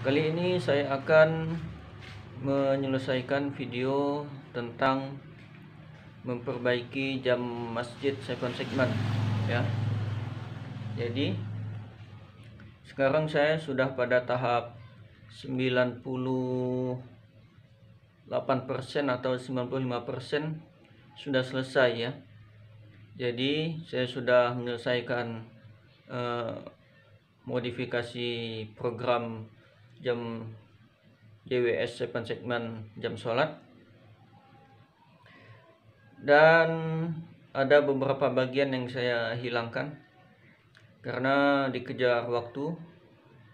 Kali ini saya akan menyelesaikan video tentang memperbaiki jam masjid Seven Segment ya. Jadi sekarang saya sudah pada tahap 98% atau 95% sudah selesai ya. Jadi saya sudah menyelesaikan modifikasi program jam JWS Seven Segment jam sholat, dan ada beberapa bagian yang saya hilangkan karena dikejar waktu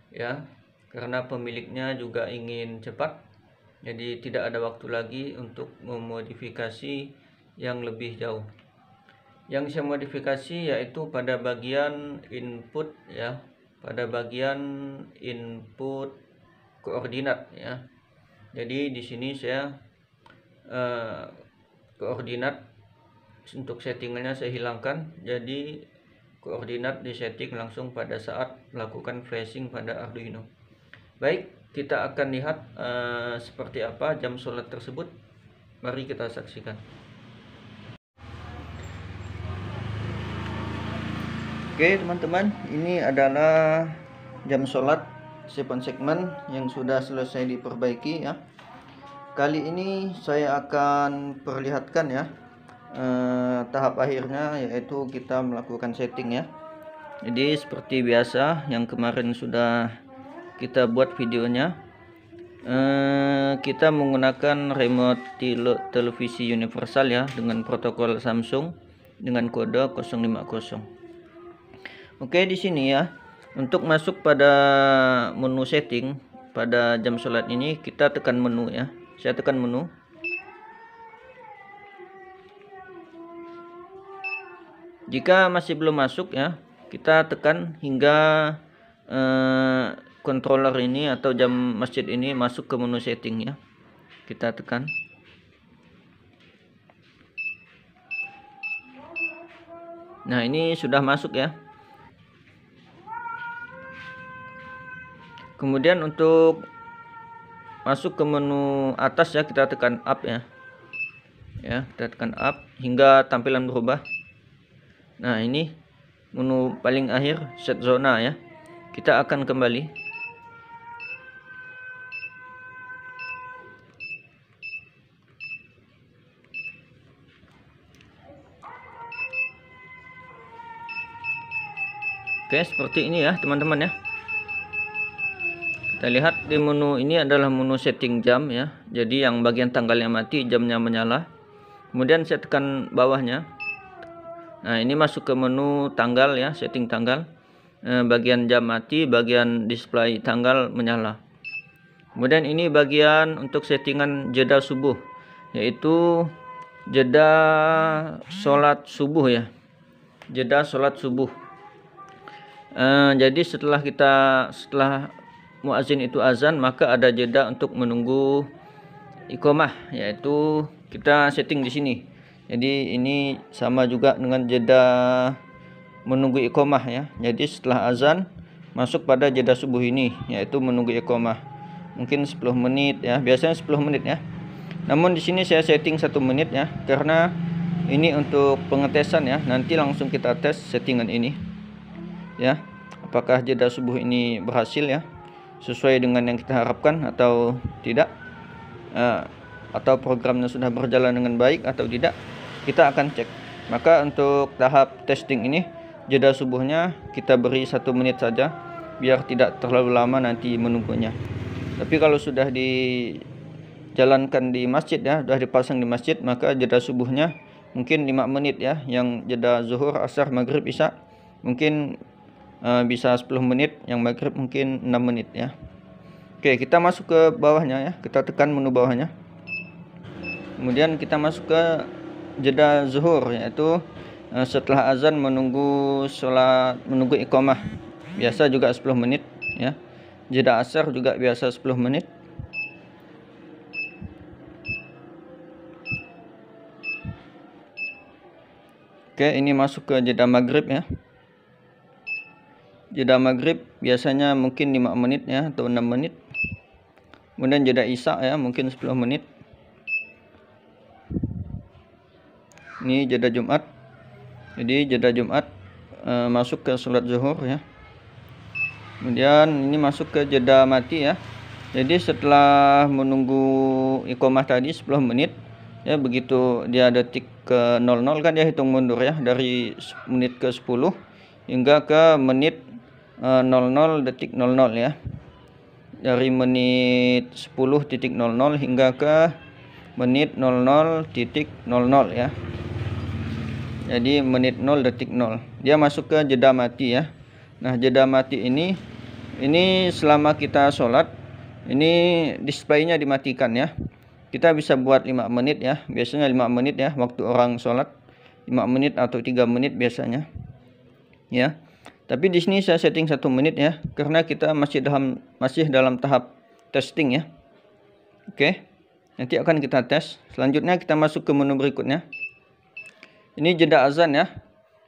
ya, karena pemiliknya juga ingin cepat, jadi tidak ada waktu lagi untuk memodifikasi yang lebih jauh. Yang saya modifikasi yaitu pada bagian input ya, pada bagian input koordinat ya. Jadi di sini saya koordinat untuk settingannya saya hilangkan, jadi koordinat disetting langsung pada saat melakukan flashing pada Arduino. Baik, kita akan lihat seperti apa jam sholat tersebut. Mari kita saksikan. Oke teman-teman, ini adalah jam sholat Seven Segment yang sudah selesai diperbaiki ya. Kali ini saya akan perlihatkan ya tahap akhirnya, yaitu kita melakukan setting ya. Jadi seperti biasa yang kemarin sudah kita buat videonya, kita menggunakan remote televisi universal ya dengan protokol Samsung dengan kode 050. Oke, di sini ya, untuk masuk pada menu setting pada jam sholat ini kita tekan menu ya. Saya tekan menu. Jika masih belum masuk ya, kita tekan hingga controller ini atau jam masjid ini masuk ke menu setting ya. Kita tekan. Nah, ini sudah masuk ya. Kemudian untuk masuk ke menu atas ya, kita tekan up ya. Ya, kita tekan up hingga tampilan berubah. Nah, ini menu paling akhir set zona ya. Kita akan kembali. Oke, seperti ini ya teman-teman ya. Kita lihat di menu ini adalah menu setting jam ya. Jadi yang bagian tanggalnya mati, jamnya menyala. Kemudian saya tekan bawahnya. Nah, ini masuk ke menu tanggal ya, setting tanggal. Bagian jam mati, bagian display tanggal menyala. Kemudian ini bagian untuk settingan jeda subuh, yaitu jeda sholat subuh ya. Jeda sholat subuh. Jadi setelah muazin itu azan, maka ada jeda untuk menunggu iqomah, yaitu kita setting di sini. Jadi ini sama juga dengan jeda menunggu iqomah ya. Jadi setelah azan masuk pada jeda subuh ini, yaitu menunggu iqomah. Mungkin 10 menit ya, biasanya 10 menit ya. Namun di sini saya setting 1 menit ya, karena ini untuk pengetesan ya. Nanti langsung kita tes settingan ini ya, apakah jeda subuh ini berhasil ya, sesuai dengan yang kita harapkan atau tidak, atau programnya sudah berjalan dengan baik atau tidak, kita akan cek. Maka untuk tahap testing ini jeda subuhnya kita beri 1 menit saja, biar tidak terlalu lama nanti menunggunya. Tapi kalau sudah dijalankan di masjid ya, sudah dipasang di masjid, maka jeda subuhnya mungkin 5 menit ya. Yang jeda zuhur, asar, maghrib, isya mungkin bisa 10 menit, yang maghrib mungkin 6 menit ya. Oke, kita masuk ke bawahnya ya, kita tekan menu bawahnya. Kemudian kita masuk ke jeda zuhur, yaitu setelah azan menunggu iqamah, biasa juga 10 menit ya. Jeda asar juga biasa 10 menit. Oke, ini masuk ke jeda maghrib ya. Jeda maghrib biasanya mungkin 5 menit ya, atau 6 menit. Kemudian jeda isya ya, mungkin 10 menit. Ini jeda Jumat. Jadi jeda Jumat masuk ke sholat zuhur ya. Kemudian ini masuk ke jeda mati ya. Jadi setelah menunggu iqamah tadi 10 menit ya, begitu dia detik ke 00 kan dia hitung mundur ya, dari menit ke 10 hingga ke menit 00 detik 00 ya. Dari menit 10.00 hingga ke menit 00.00 ya. Jadi menit 0 detik 0. Dia masuk ke jeda mati ya. Nah, jeda mati ini selama kita sholat, ini display-nya dimatikan ya. Kita bisa buat 5 menit ya. Biasanya 5 menit ya, waktu orang sholat 5 menit atau 3 menit biasanya. Ya. Tapi di sini saya setting 1 menit ya, karena kita masih dalam tahap testing ya. Oke. Nanti akan kita tes. Selanjutnya kita masuk ke menu berikutnya. Ini jeda azan ya.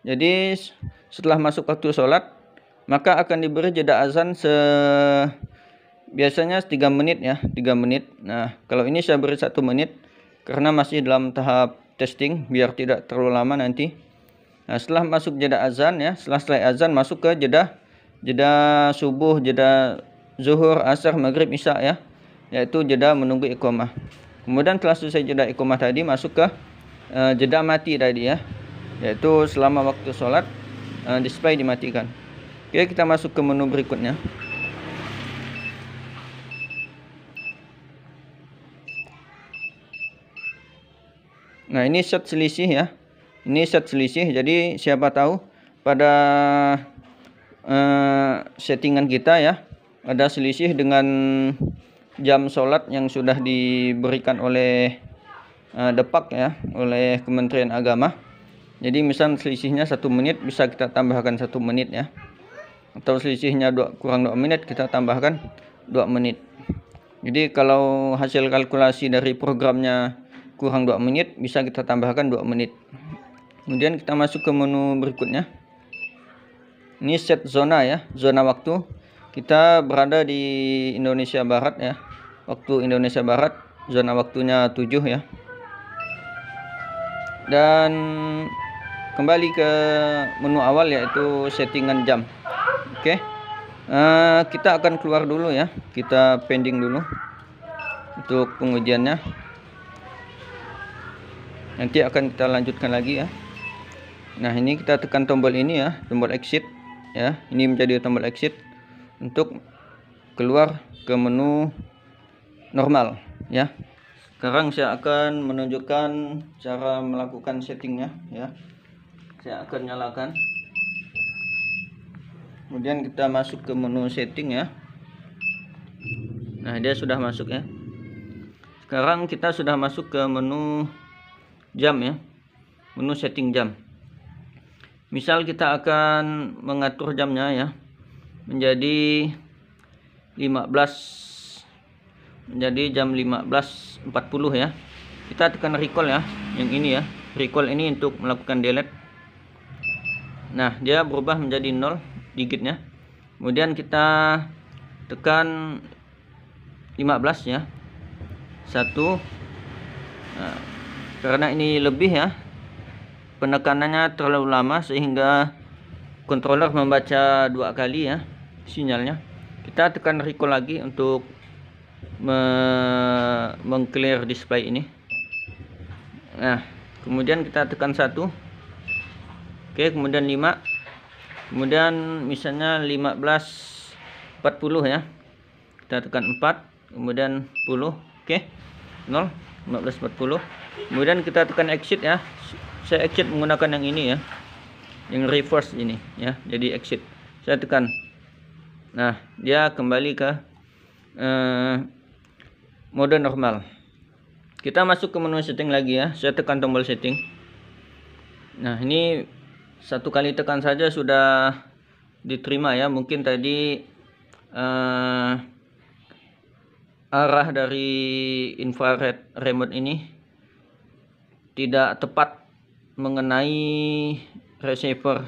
Jadi setelah masuk waktu sholat, maka akan diberi jeda azan biasanya 3 menit ya, 3 menit. Nah, kalau ini saya beri 1 menit karena masih dalam tahap testing biar tidak terlalu lama nanti. Nah, setelah masuk jeda azan ya, setelah selesai azan masuk ke jeda subuh, jeda zuhur, asar, maghrib, isya ya, yaitu jeda menunggu iqamah. Kemudian setelah selesai jeda iqamah tadi masuk ke jeda mati tadi ya, yaitu selama waktu sholat display dimatikan. Oke, kita masuk ke menu berikutnya. Nah, ini set selisih ya. Ini set selisih. Jadi siapa tahu pada settingan kita ya, ada selisih dengan jam sholat yang sudah diberikan oleh Depak ya, oleh Kementerian Agama. Jadi misal selisihnya 1 menit, bisa kita tambahkan 1 menit ya. Atau selisihnya kurang 2 menit, kita tambahkan 2 menit. Jadi kalau hasil kalkulasi dari programnya kurang 2 menit, bisa kita tambahkan 2 menit. Kemudian kita masuk ke menu berikutnya. Ini set zona ya, zona waktu. Kita berada di Indonesia Barat ya. Waktu Indonesia Barat, zona waktunya 7 ya. Dan kembali ke menu awal, yaitu settingan jam. Oke. Kita akan keluar dulu ya. Kita pending dulu untuk pengujiannya. Nanti akan kita lanjutkan lagi ya. Nah, ini kita tekan tombol ini ya, tombol exit ya. Ini menjadi tombol exit untuk keluar ke menu normal ya. Sekarang saya akan menunjukkan cara melakukan settingnya ya. Saya akan nyalakan. Kemudian kita masuk ke menu setting ya. Nah, dia sudah masuk ya. Sekarang kita sudah masuk ke menu jam ya. Menu setting jam. Misal kita akan mengatur jamnya ya, menjadi 15, menjadi jam 15.40 ya. Kita tekan recall ya, yang ini ya. Recall ini untuk melakukan delete. Nah, dia berubah menjadi 0 digitnya. Kemudian kita tekan 15 ya. 1. Nah, karena ini lebih ya, penekanannya terlalu lama sehingga controller membaca 2 kali ya sinyalnya. Kita tekan recall lagi untuk meng-clear display ini. Nah, kemudian kita tekan 1. Oke, kemudian 5. Kemudian misalnya 15.40 ya. Kita tekan 4, kemudian 10. Oke. 0, 15.40. Kemudian kita tekan exit ya. Saya exit menggunakan yang ini ya. Yang reverse ini ya. Jadi exit. Saya tekan. Nah, dia kembali ke mode normal. Kita masuk ke menu setting lagi ya. Saya tekan tombol setting. Nah, ini 1 kali tekan saja sudah diterima ya. Mungkin tadi arah dari infrared remote ini tidak tepat mengenai receiver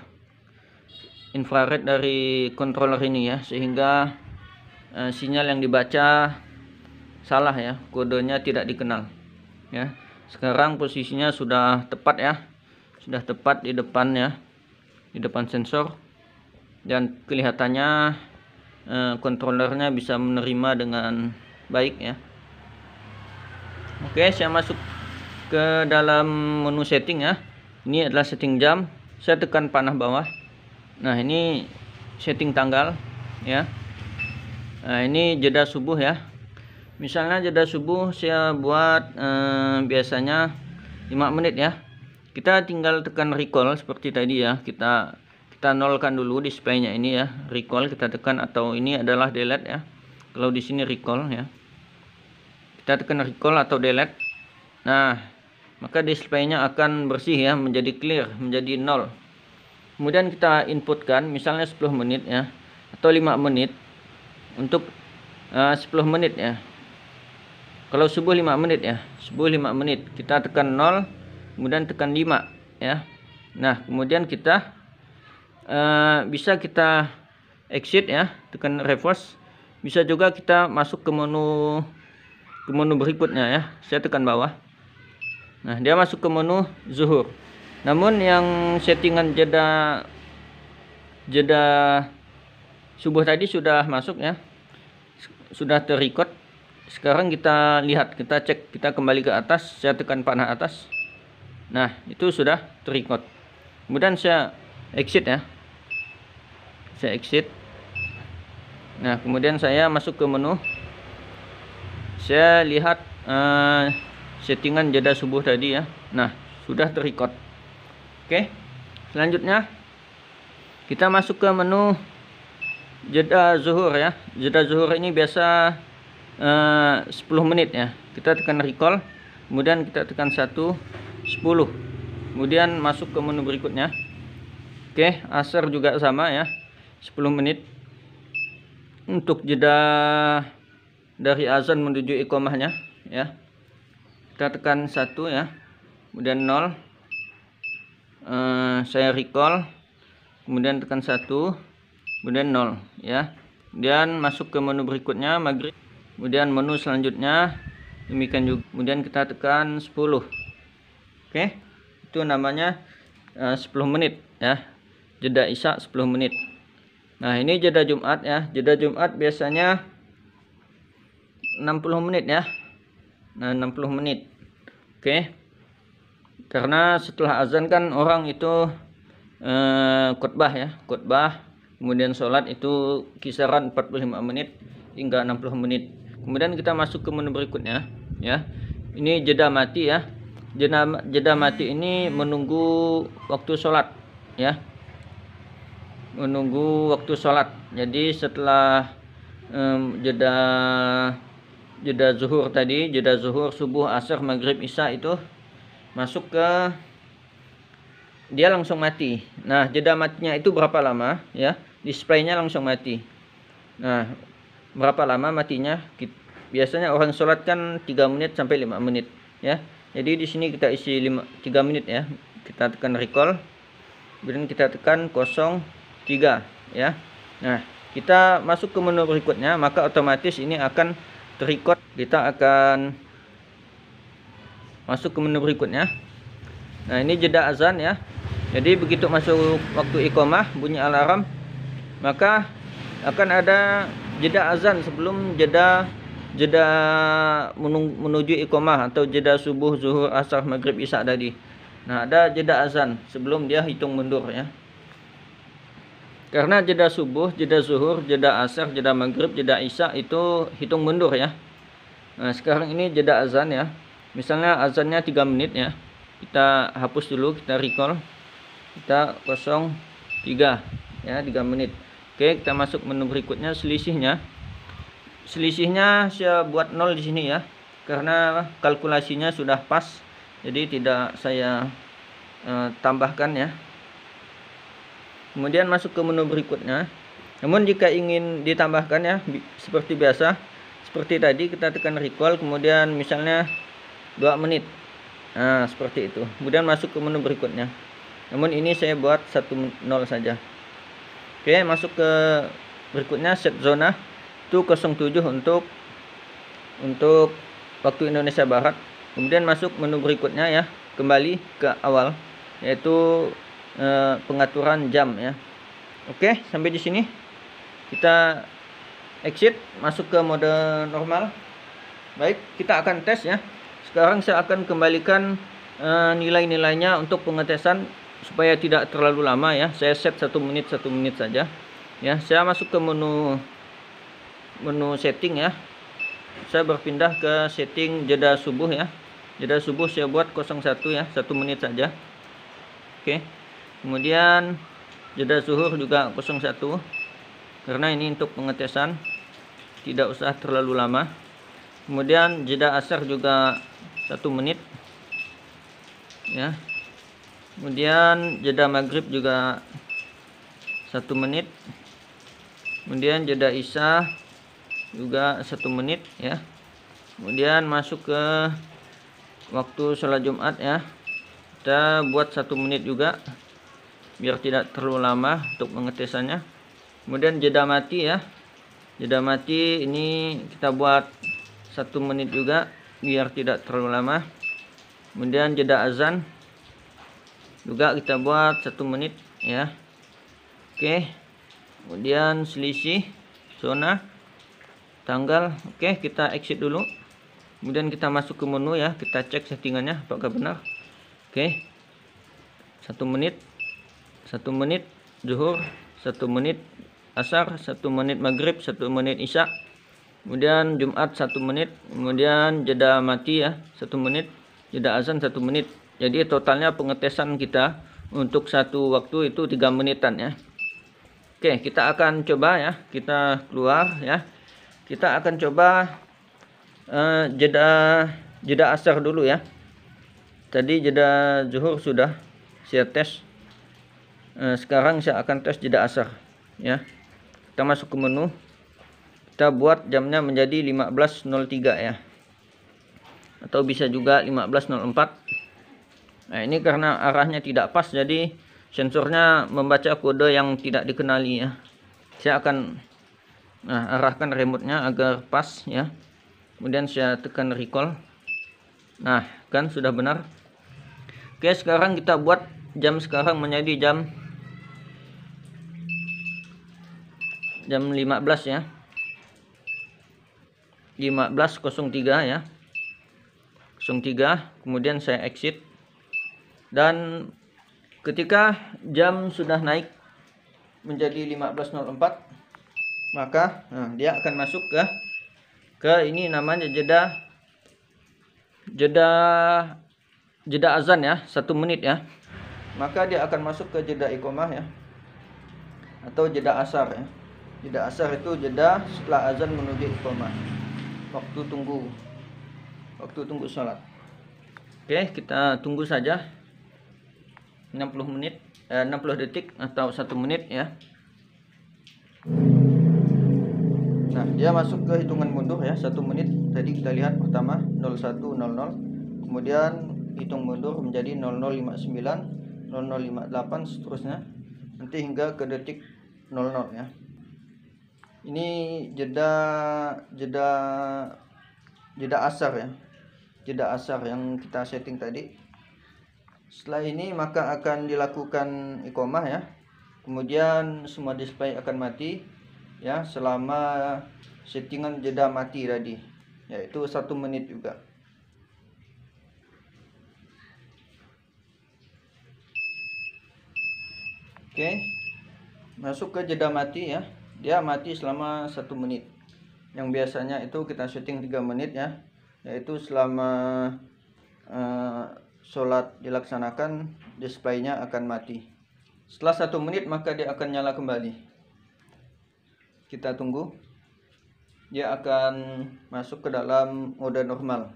infrared dari controller ini ya, sehingga sinyal yang dibaca salah ya, kodenya tidak dikenal ya. Sekarang posisinya sudah tepat ya, sudah tepat di depan ya, di depan sensor, dan kelihatannya controllernya bisa menerima dengan baik ya. Oke, saya masuk ke dalam menu setting ya. Ini adalah setting jam. Saya tekan panah bawah. Nah, ini setting tanggal ya. Nah, ini jeda subuh ya. Misalnya jeda subuh saya buat biasanya 5 menit ya. Kita tinggal tekan recall seperti tadi ya. Kita nolkan dulu displaynya ini ya. Recall kita tekan, atau ini adalah delete ya. Kalau di sini recall ya. Kita tekan recall atau delete. Nah, maka displaynya akan bersih ya, menjadi clear, menjadi 0. Kemudian kita inputkan misalnya 10 menit ya, atau 5 menit untuk 10 menit ya. Kalau subuh 5 menit ya, subuh 5 menit, kita tekan 0, kemudian tekan 5 ya. Nah, kemudian kita bisa kita exit ya, tekan reverse. Bisa juga kita masuk ke menu berikutnya ya. Saya tekan bawah. Nah, dia masuk ke menu zuhur. Namun yang settingan jeda subuh tadi sudah masuk ya, sudah terrecord. Sekarang kita lihat, kita cek, kita kembali ke atas, saya tekan panah atas. Nah, itu sudah terrecord. Kemudian saya exit ya, saya exit. Nah, kemudian saya masuk ke menu, saya lihat settingan jeda subuh tadi ya. Nah, sudah terrecord. Oke, selanjutnya kita masuk ke menu jeda zuhur ya. Jeda zuhur ini biasa 10 menit ya. Kita tekan recall, kemudian kita tekan 1, 10, kemudian masuk ke menu berikutnya. Oke, asar juga sama ya, 10 menit. Untuk jeda dari azan menuju iqomahnya ya, kita tekan 1 ya, kemudian 0. Saya recall, kemudian tekan 1, kemudian 0 ya. Kemudian masuk ke menu berikutnya, maghrib. Kemudian menu selanjutnya demikian juga. Kemudian kita tekan 10. Oke, itu namanya 10 menit ya. Jeda isya 10 menit. Nah, ini jeda Jumat ya. Jeda Jumat biasanya 60 menit ya. Nah, 60 menit. Oke. Karena setelah azan kan orang itu khutbah ya, khutbah, kemudian sholat itu kisaran 45 menit hingga 60 menit. Kemudian kita masuk ke menu berikutnya ya. Ini jeda mati ya. Jeda mati ini menunggu waktu sholat ya. Menunggu waktu sholat. Jadi setelah jeda zuhur tadi, jeda zuhur, subuh, asar, maghrib, isya itu masuk ke, dia langsung mati. Nah, jeda matinya itu berapa lama ya? Displaynya langsung mati. Nah, berapa lama matinya? Biasanya orang sholat kan 3 menit sampai 5 menit ya. Jadi di sini kita isi 3 menit ya. Kita tekan recall, kemudian kita tekan 03 ya. Nah, kita masuk ke menu berikutnya, maka otomatis ini akan terrecord. Kita akan masuk ke menu berikutnya. Nah, ini jeda azan ya. Jadi begitu masuk waktu iqomah, bunyi alarm, maka akan ada jeda azan sebelum jeda menuju iqomah, atau jeda subuh, zuhur, asar, maghrib, isya tadi. Nah, ada jeda azan sebelum dia hitung mundur ya. Karena jeda subuh, jeda zuhur, jeda asar, jeda maghrib, jeda isya itu hitung mundur ya. Nah, sekarang ini jeda azan ya. Misalnya azannya 3 menit ya. Kita hapus dulu, kita recall. Kita 03 ya, 3 menit. Oke, kita masuk menu berikutnya, selisihnya. Selisihnya saya buat 0 di sini ya. Karena kalkulasinya sudah pas. Jadi tidak saya tambahkan ya. Kemudian masuk ke menu berikutnya. Namun jika ingin ditambahkan ya, seperti biasa, seperti tadi kita tekan recall, kemudian misalnya 2 menit. Nah, seperti itu. Kemudian masuk ke menu berikutnya. Namun ini saya buat 10 saja. Oke, masuk ke berikutnya, set zona. Itu 07 untuk untuk waktu Indonesia Barat. Kemudian masuk menu berikutnya ya, kembali ke awal, yaitu pengaturan jam ya. Oke, sampai di sini kita exit, masuk ke mode normal. Baik, kita akan tes ya. Sekarang saya akan kembalikan nilai-nilainya untuk pengetesan supaya tidak terlalu lama ya. Saya set 1 menit saja ya. Saya masuk ke menu setting ya. Saya berpindah ke setting jeda subuh ya. Jeda subuh saya buat 01 ya, 1 menit saja. Oke. Kemudian jeda zuhur juga 01, karena ini untuk pengetesan, tidak usah terlalu lama. Kemudian jeda asar juga 1 menit ya. Kemudian jeda maghrib juga 1 menit. Kemudian jeda isya juga 1 menit ya. Kemudian masuk ke waktu sholat Jumat ya, kita buat 1 menit juga biar tidak terlalu lama untuk pengetesannya. Kemudian jeda mati ya, jeda mati ini kita buat 1 menit juga biar tidak terlalu lama. Kemudian jeda azan juga kita buat 1 menit ya. Oke. Kemudian selisih zona tanggal. Oke, kita exit dulu. Kemudian kita masuk ke menu ya, kita cek settingannya apakah benar. Oke. 1 menit, 1 menit zuhur, 1 menit asar, 1 menit maghrib, 1 menit isya. Kemudian Jumat 1 menit, kemudian jeda mati ya 1 menit, jeda azan 1 menit. Jadi totalnya pengetesan kita untuk satu waktu itu 3 menitan ya. Oke, kita akan coba ya, kita keluar ya. Kita akan coba jeda asar dulu ya. Tadi jeda zuhur sudah saya tes. Sekarang saya akan tes jeda asar ya. Kita masuk ke menu, kita buat jamnya menjadi 15.03 ya, atau bisa juga 15.04. Nah, ini karena arahnya tidak pas, jadi sensornya membaca kode yang tidak dikenali ya. Saya akan arahkan remote-nya agar pas ya. Kemudian saya tekan recall. Nah, kan sudah benar. Oke, sekarang kita buat jam sekarang menjadi jam 15 ya. 15.03 ya. 03. Kemudian saya exit. Dan ketika jam sudah naik menjadi 15.04, maka dia akan masuk ke ini namanya jeda azan ya, 1 menit ya. Maka dia akan masuk ke jeda iqomah ya, atau jeda asar ya. Jeda asar itu jeda setelah azan menuju iqomah, waktu tunggu sholat. Oke, kita tunggu saja 60 detik atau 1 menit ya. Nah, dia masuk ke hitungan mundur ya, 1 menit. Tadi kita lihat pertama 01.00, kemudian hitung mundur menjadi 00.59, 00.58, seterusnya nanti hingga ke detik 00 ya. Ini jeda asar ya, jeda asar yang kita setting tadi. Setelah ini maka akan dilakukan iqomah ya. Kemudian semua display akan mati ya, selama settingan jeda mati tadi, yaitu 1 menit juga. Oke, masuk ke jeda mati ya. Dia mati selama 1 menit. Yang biasanya itu kita setting 3 menit ya, yaitu selama sholat dilaksanakan, displaynya akan mati. Setelah 1 menit maka dia akan nyala kembali. Kita tunggu. Dia akan masuk ke dalam mode normal,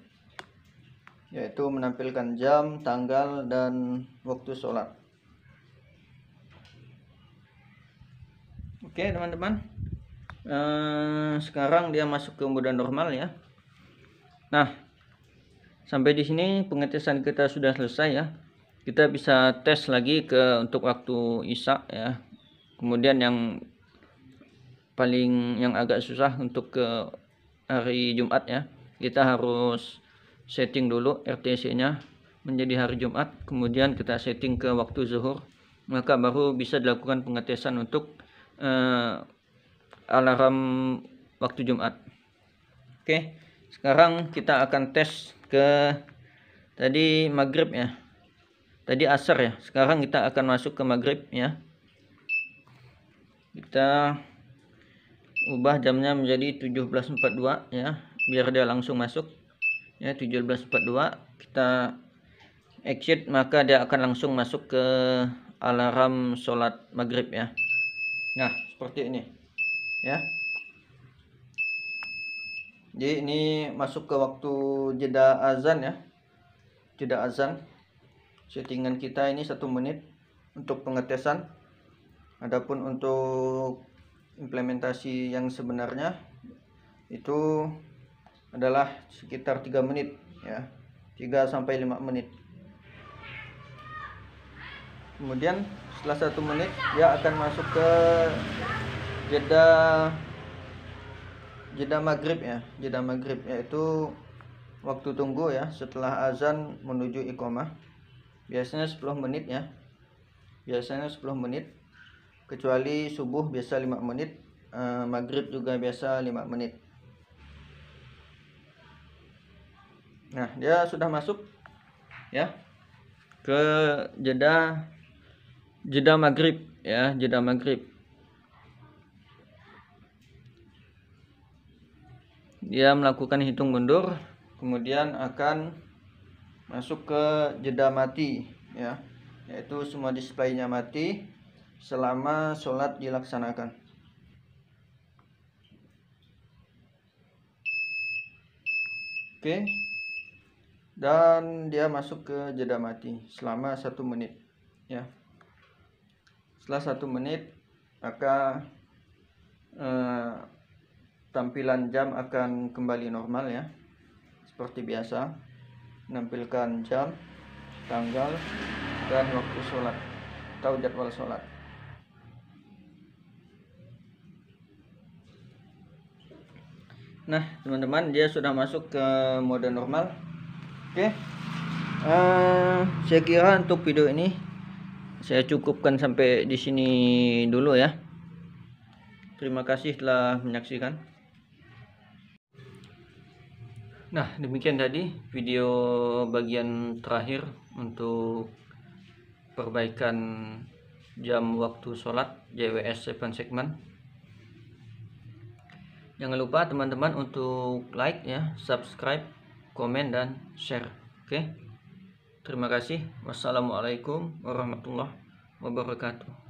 yaitu menampilkan jam, tanggal, dan waktu sholat. Oke teman-teman, sekarang dia masuk ke mode normal ya. Nah, sampai di sini pengetesan kita sudah selesai ya. Kita bisa tes lagi untuk waktu isya ya. Kemudian yang agak susah untuk ke hari Jumat ya. kita harus setting dulu RTC-nya menjadi hari Jumat, kemudian kita setting ke waktu zuhur, maka baru bisa dilakukan pengetesan untuk alarm waktu Jumat. Oke, sekarang kita akan tes ke tadi maghrib ya, tadi asar ya, sekarang kita akan masuk ke maghrib ya. Kita ubah jamnya menjadi 17.42 ya, biar dia langsung masuk ya. 17.42 kita exit, maka dia akan langsung masuk ke alarm sholat maghrib ya. Nah, seperti ini ya. Jadi ini masuk ke waktu jeda azan ya, jeda azan. Settingan kita ini 1 menit untuk pengetesan. Adapun untuk implementasi yang sebenarnya itu adalah sekitar 3 menit ya, 3-5 menit. Kemudian setelah 1 menit dia akan masuk ke jeda maghrib ya, jeda maghrib, yaitu waktu tunggu ya setelah azan menuju iqomah. Biasanya 10 menit ya, biasanya 10 menit, kecuali subuh biasa 5 menit, maghrib juga biasa 5 menit. Nah, dia sudah masuk ya ke jeda maghrib ya, jeda maghrib. Dia melakukan hitung mundur, kemudian akan masuk ke jeda mati ya, yaitu semua displaynya mati selama sholat dilaksanakan. Oke, dan dia masuk ke jeda mati selama 1 menit ya. Setelah 1 menit maka tampilan jam akan kembali normal ya, seperti biasa, menampilkan jam, tanggal, dan waktu sholat atau jadwal sholat. Nah teman-teman, dia sudah masuk ke mode normal. Oke, saya kira untuk video ini saya cukupkan sampai di sini dulu ya. Terima kasih telah menyaksikan. Nah, demikian tadi video bagian terakhir untuk perbaikan jam waktu sholat JWS 7 segment. Jangan lupa teman-teman untuk like ya, subscribe, komen, dan share. Oke, terima kasih. Wassalamualaikum warahmatullahi wabarakatuh.